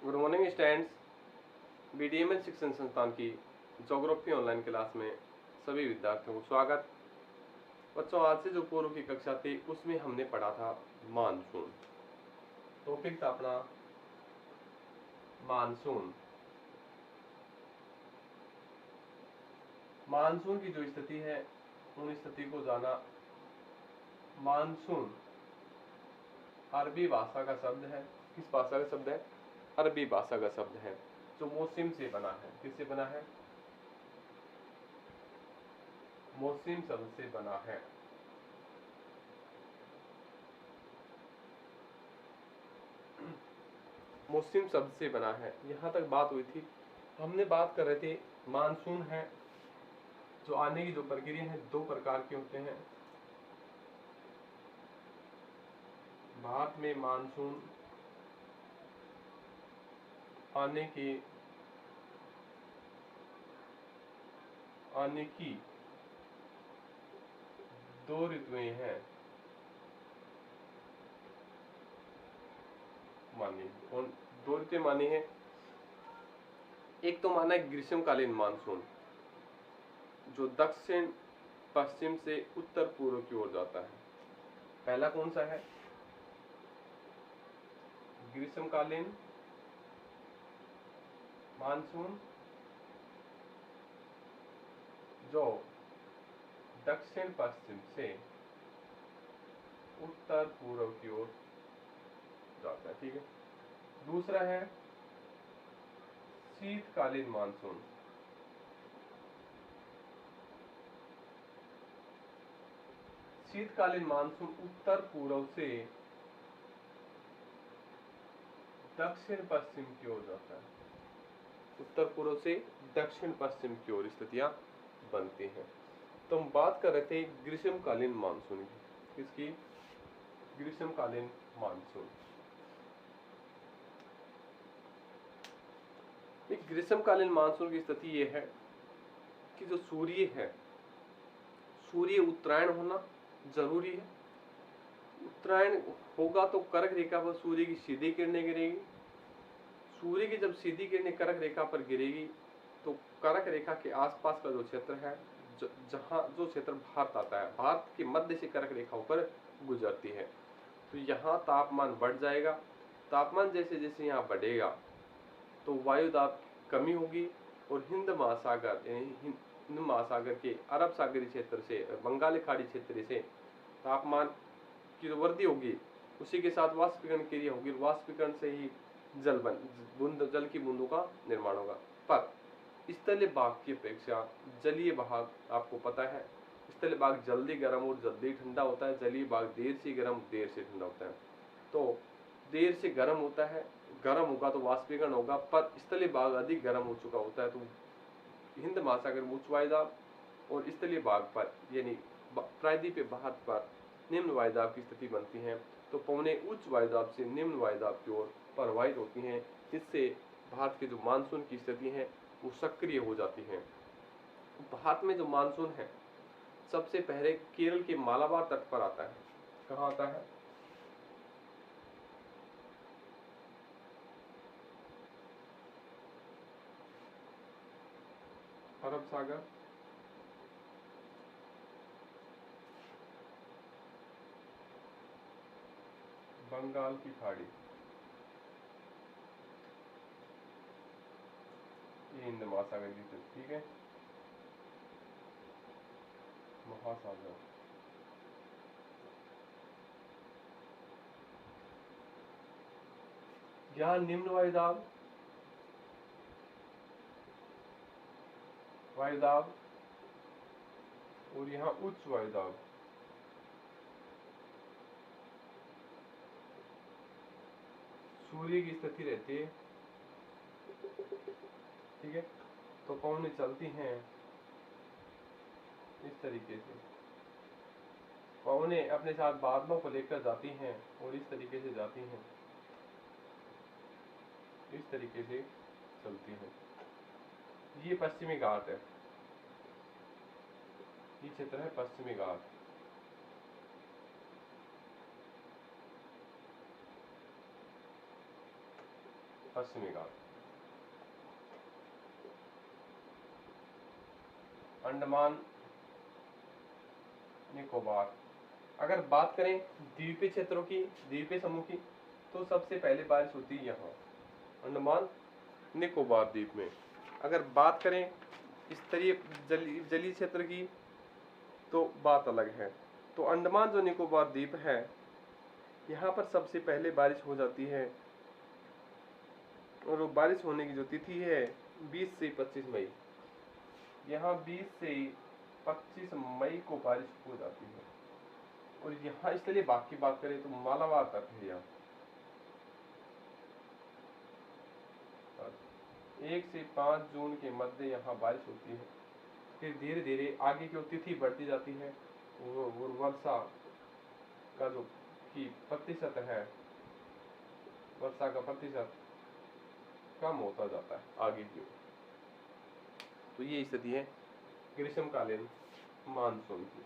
Good morning students. बीडीएमएल शिक्षण संस्थान की ज्योग्राफी ऑनलाइन क्लास में सभी विद्यार्थियों को स्वागत। बच्चों, आज से जो पूर्व की कक्षा थी उसमें हमने पढ़ा था मानसून। टॉपिक था अपना मानसून। मानसून की जो स्थिति है उन स्थिति को जाना। मानसून अरबी भाषा का शब्द है। किस भाषा का शब्द है? अरबी भाषा का शब्द है, जो मौसम से बना है। किससे बना है? मौसम शब्द से बना है। मौसम शब्द से बना है। यहाँ तक बात हुई थी। हमने बात कर रहे थे मानसून है, जो आने की जो प्रक्रिया है दो प्रकार के होते हैं। भारत में मानसून आने की दो ऋतुएं हैं मानी। और दो ऋतुएं मानी है। एक तो माना है ग्रीष्मकालीन मानसून, जो दक्षिण पश्चिम से उत्तर पूर्व की ओर जाता है। पहला कौन सा है? ग्रीष्मकालीन मानसून, जो दक्षिण पश्चिम से उत्तर पूर्व की ओर जाता है। ठीक है। दूसरा है शीतकालीन मानसून। शीतकालीन मानसून उत्तर पूर्व से दक्षिण पश्चिम की ओर जाता है। उत्तर पूर्व से दक्षिण पश्चिम की ओर स्थितियां बनती हैं। तो हम बात कर रहे थे ग्रीष्मकालीन मानसून की। किसकी? ग्रीष्मकालीन मानसून। एक ग्रीष्मकालीन मानसून की स्थिति यह है कि जो सूर्य है, सूर्य उत्तरायण होना जरूरी है। उत्तरायण होगा तो कर्क रेखा पर सूर्य की सीधी किरणें गिरेगी। सूर्य की जब सीधी किरणें कर्क रेखा पर गिरेगी तो कर्क रेखा के आसपास का जो क्षेत्र है, जहां जो क्षेत्र भारत आता है, भारत के मध्य से कर्क रेखा होकर गुजरती है, तो यहाँ तापमान बढ़ जाएगा। तापमान जैसे जैसे यहाँ बढ़ेगा तो वायु दाब कमी होगी और हिंद महासागर हिंद महासागर के अरब सागरी क्षेत्र से, बंगाली खाड़ी क्षेत्र से तापमान की जो वृद्धि होगी, उसी के साथ वाष्पीकरण क्रिया होगी। वाष्पीकरण से ही जल की बूंदों का निर्माण होगा। पर स्थलीय भाग की अपेक्षा जलीय भाग, आपको पता है, स्थलीय भाग जल्दी गर्म और जल्दी ठंडा होता है। जलीय भाग देर से गर्म, देर से ठंडा होता है। तो देर से गर्म होता है, गर्म होगा तो वाष्पीकरण होगा, पर स्थलीय भाग अधिक गर्म हो चुका होता है तो हिंद महासागर में उच्च वायुदाब और स्थलीय भाग पर यानी प्रायद्वीपीय भारत पर निम्न वायुदाब की स्थिति बनती है। तो पवनें उच्च वायुदाब से निम्न वायुदाब की ओर प्रवाहित होती हैं, जिससे भारत की जो मानसून की स्थिति है वो सक्रिय हो जाती है। भारत में जो मानसून है सबसे पहले केरल के मालाबार तट पर आता है। कहाँ आता है? अरब सागर, बंगाल की खाड़ी, ये हिंद महासागर की स्थिति। ठीक है। महासागर, यहाँ निम्न वायुदाब और यहाँ उच्च वायुदाब। सूर्य की स्थिति रहती है। ठीक है। तो पवनें चलती हैं इस तरीके से। पवनें अपने साथ बादलों को लेकर जाती हैं और इस तरीके से जाती हैं, इस तरीके से चलती हैं। ये पश्चिमी घाट है, ये क्षेत्र है पश्चिमी घाट। पश्चिमी घाट। अंडमान निकोबार। अगर बात करें द्वीपीय क्षेत्रों की, द्वीपीय समूह की, तो सबसे पहले बारिश होती है यहाँ अंडमान निकोबार द्वीप में। अगर बात करें स्तरीय जलीय क्षेत्र की तो बात अलग है। तो अंडमान जो निकोबार द्वीप है, यहाँ पर सबसे पहले बारिश हो जाती है, और वो बारिश होने की जो तिथि है 20 से 25 मई। यहाँ 20 से 25 मई को बारिश हो जाती है। और यहाँ स्थलीय भाग की बात करें तो मालाबार तक है यहाँ 1 से 5 जून के मध्य यहाँ बारिश होती है। फिर धीरे धीरे आगे की तिथि बढ़ती जाती है, और वर्षा का जो की प्रतिशत है, वर्षा का प्रतिशत कम होता जाता है आगे की। तो ये स्थिति है ग्रीष्मकालीन मानसून की।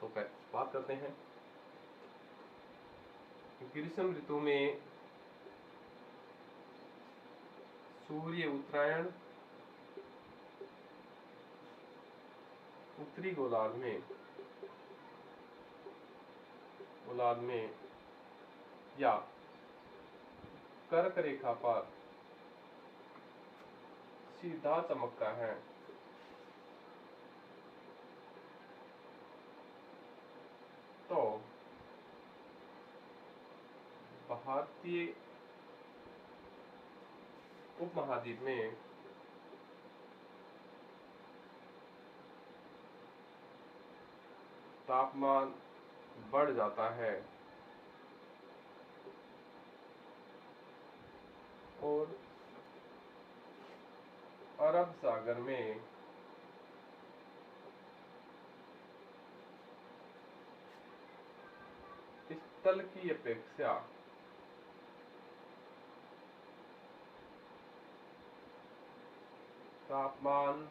तो बात करते हैं ग्रीष्म ऋतु में सूर्य उत्तरायण उत्तरी गोलार्ध में या कर्क रेखा पर सीधा चमकता है। तो भारतीय उपमहाद्वीप में तापमान बढ़ जाता है, और अरब सागर में स्थल की अपेक्षा तापमान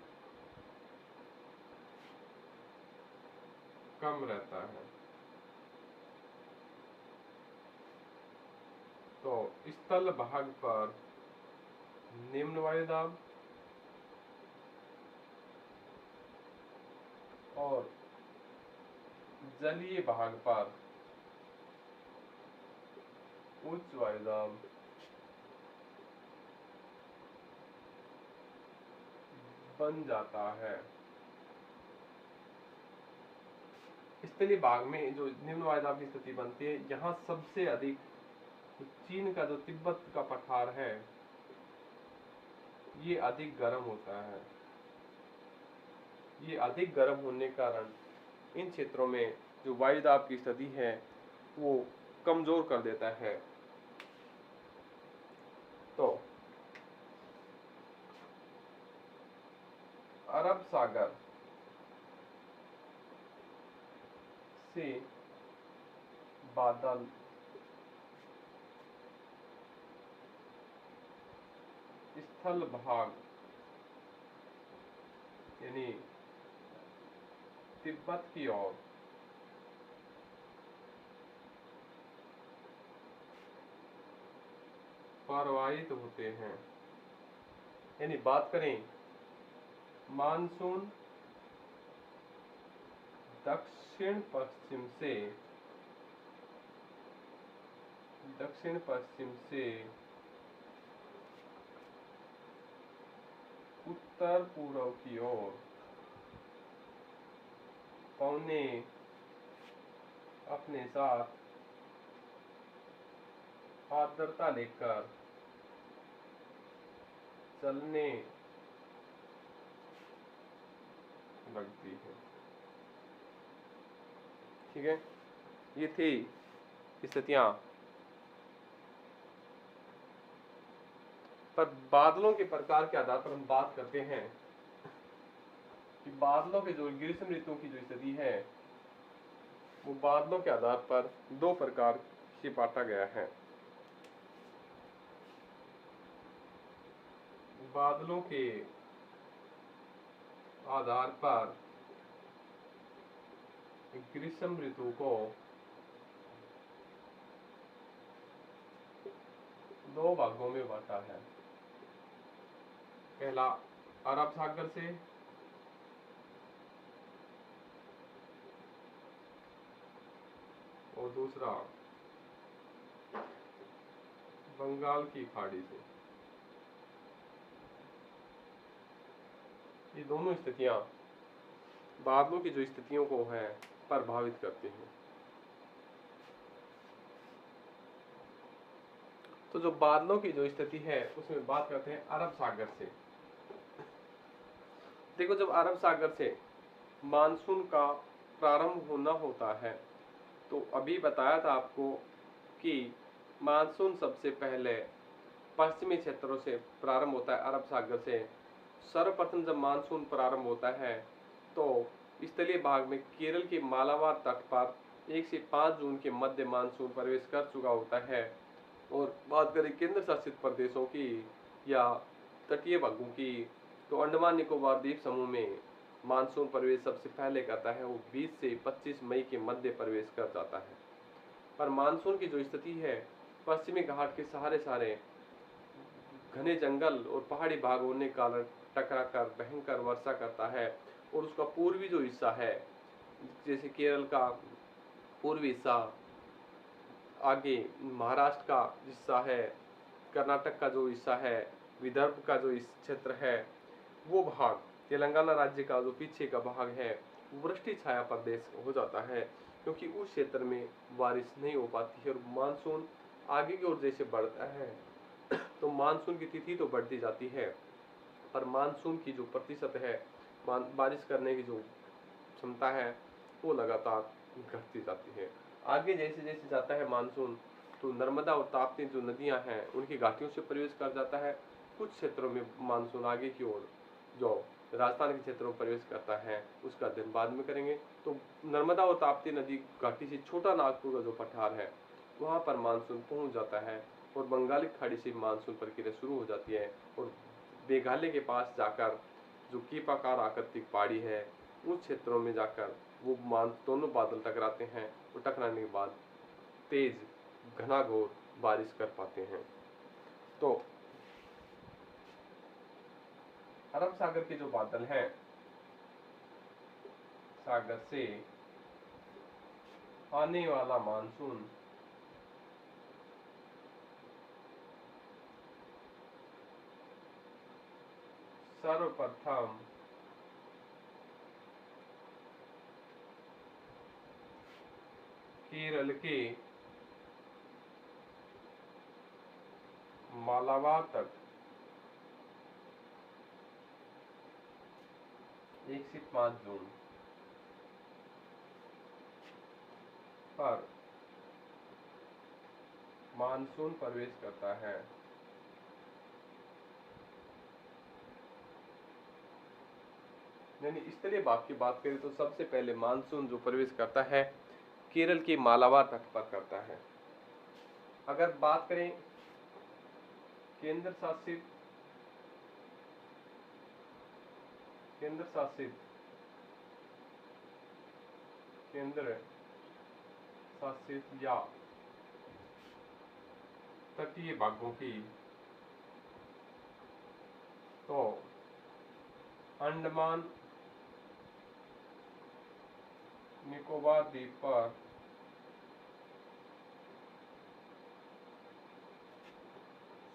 कम रहता है। तो स्थल भाग पर निम्न वायुदाब और जलीय भाग पर उच्च वायुदाब बन जाता है। स्थलीय भाग में जो निम्न वायुदाब की स्थिति बनती है, यहाँ सबसे अधिक चीन का जो तिब्बत का पठार है, ये अधिक गर्म होता है। ये अधिक गर्म होने के कारण इन क्षेत्रों में जो वायुदाब की स्थिति है वो कमजोर कर देता है। तो अरब सागर से बादल स्थल भाग यानी तिब्बत की ओर प्रवाहित होते हैं। यानी बात करें मानसून दक्षिण पश्चिम से उत्तर पूर्व की ओर पवने अपने साथ आर्द्रता लेकर चलने लगती है। ठीक है, ये थी स्थितियां। पर बादलों के प्रकार के आधार पर हम बात करते हैं कि बादलों के जो ग्रीष्म ऋतु की जो स्थिति है, वो बादलों के आधार पर दो प्रकार से बांटा गया है। बादलों के आधार पर ग्रीष्म ऋतु को दो भागों में बांटा है। पहला अरब सागर से और दूसरा बंगाल की खाड़ी से। ये दोनों स्थितियां बादलों की जो स्थितियों को है प्रभावित करती हैं। तो जो बादलों की जो स्थिति है उसमें बात करते हैं अरब सागर से। देखो, जब अरब सागर से मानसून का प्रारंभ होना होता है तो अभी बताया था आपको कि मानसून सबसे पहले पश्चिमी क्षेत्रों से प्रारंभ होता है। अरब सागर से सर्वप्रथम जब मानसून प्रारंभ होता है तो स्थलीय भाग में केरल के मालाबार तट पर 1 से 5 जून के मध्य मानसून प्रवेश कर चुका होता है। और बात करें केंद्र शासित प्रदेशों की या तटीय भागों की तो अंडमान निकोबार द्वीप समूह में मानसून प्रवेश सबसे पहले करता है। वो 20 से 25 मई के मध्य प्रवेश कर जाता है। पर मानसून की जो स्थिति है पश्चिमी घाट के सारे घने जंगल और पहाड़ी भाग होने के कारण टकरा कर भयंकर वर्षा करता है। और उसका पूर्वी जो हिस्सा है, जैसे केरल का पूर्वी हिस्सा, आगे महाराष्ट्र का हिस्सा है, कर्नाटक का जो हिस्सा है, विदर्भ का जो इस क्षेत्र है, वो भाग, तेलंगाना राज्य का जो पीछे का भाग है वो वृष्टि छाया प्रदेश हो जाता है, क्योंकि उस क्षेत्र में बारिश नहीं हो पाती है। और मानसून आगे की ओर जैसे बढ़ता है तो मानसून की तिथि तो बढ़ती जाती है, पर मानसून की जो प्रतिशत है, बारिश करने की जो क्षमता है, वो लगातार घटती जाती है। आगे जैसे जैसे जाता है मानसून तो नर्मदा और ताप्ती जो नदियां हैं उनकी घाटियों से प्रवेश कर जाता है। कुछ क्षेत्रों में मानसून आगे की ओर जो राजस्थान के क्षेत्रों में प्रवेश करता है उसका अध्ययन बाद में करेंगे। तो नर्मदा और ताप्ती नदी घाटी से छोटा नागपुर का जो पठार है वहाँ पर मानसून पहुँच जाता है और बंगाली खाड़ी से मानसून प्रक्रिया शुरू हो जाती है। और मेघालय के पास जाकर जो कीपाकार आकृतिक पहाड़ी है उस क्षेत्रों में जाकर वो दोनों बादल टकराते हैं और टकराने के बाद तेज घनाघोर बारिश कर पाते हैं। तो अरब सागर के जो बादल हैं, सागर से आने वाला मानसून सर्वप्रथम केरल के मालाबार तक 1 से 5 जून पर मानसून प्रवेश करता है। यानी स्थलीय भाग की बात करें तो सबसे पहले मानसून जो प्रवेश करता है केरल के मालाबार तट पर करता है। अगर बात करें केंद्र शासित केंद्र शासित केंद्र शासित या तटीय भागों की तो अंडमान निकोबार द्वीप पर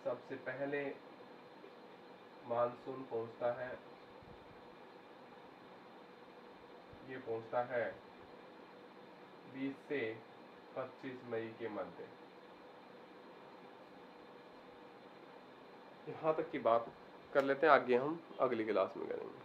सबसे पहले मानसून पहुंचता है। ये पहुंचता है 20 से 25 मई के मध्य। यहाँ तक की बात कर लेते हैं, आगे हम अगली क्लास में करेंगे।